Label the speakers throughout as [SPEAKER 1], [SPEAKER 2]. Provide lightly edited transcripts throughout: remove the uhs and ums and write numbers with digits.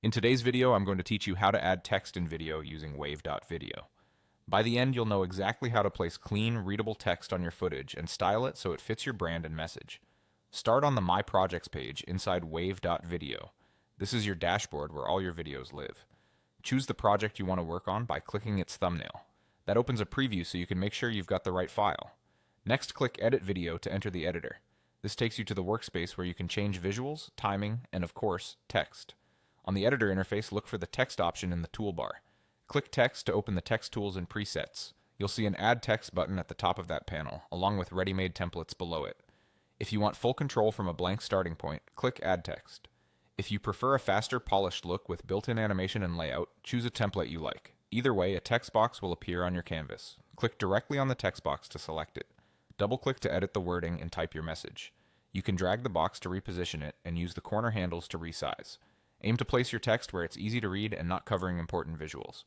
[SPEAKER 1] In today's video, I'm going to teach you how to add text and video using Wave.video. By the end, you'll know exactly how to place clean, readable text on your footage and style it so it fits your brand and message. Start on the My Projects page inside Wave.video. This is your dashboard where all your videos live. Choose the project you want to work on by clicking its thumbnail. That opens a preview so you can make sure you've got the right file. Next, click Edit Video to enter the editor. This takes you to the workspace where you can change visuals, timing, and of course, text. On the editor interface, look for the text option in the toolbar. Click Text to open the text tools and presets. You'll see an Add Text button at the top of that panel, along with ready-made templates below it. If you want full control from a blank starting point, click Add Text. If you prefer a faster, polished look with built-in animation and layout, choose a template you like. Either way, a text box will appear on your canvas. Click directly on the text box to select it. Double-click to edit the wording and type your message. You can drag the box to reposition it and use the corner handles to resize. Aim to place your text where it's easy to read and not covering important visuals.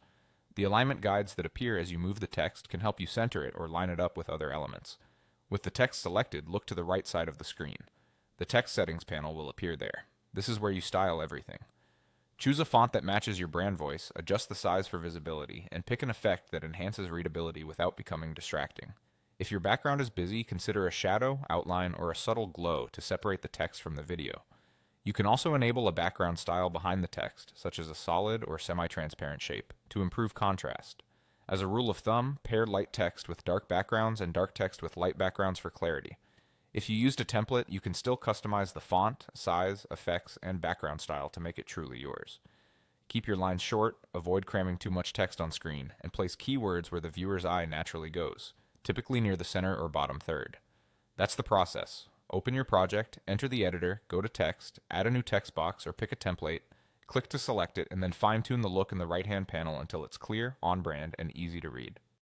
[SPEAKER 1] The alignment guides that appear as you move the text can help you center it or line it up with other elements. With the text selected, look to the right side of the screen. The text settings panel will appear there. This is where you style everything. Choose a font that matches your brand voice, adjust the size for visibility, and pick an effect that enhances readability without becoming distracting. If your background is busy, consider a shadow, outline, or a subtle glow to separate the text from the video. You can also enable a background style behind the text, such as a solid or semi-transparent shape, to improve contrast. As a rule of thumb, pair light text with dark backgrounds and dark text with light backgrounds for clarity. If you used a template, you can still customize the font, size, effects, and background style to make it truly yours. Keep your lines short, avoid cramming too much text on screen, and place keywords where the viewer's eye naturally goes, typically near the center or bottom third. That's the process. Open your project, enter the editor, go to text, add a new text box or pick a template, click to select it, and then fine-tune the look in the right-hand panel until it's clear, on brand, and easy to read.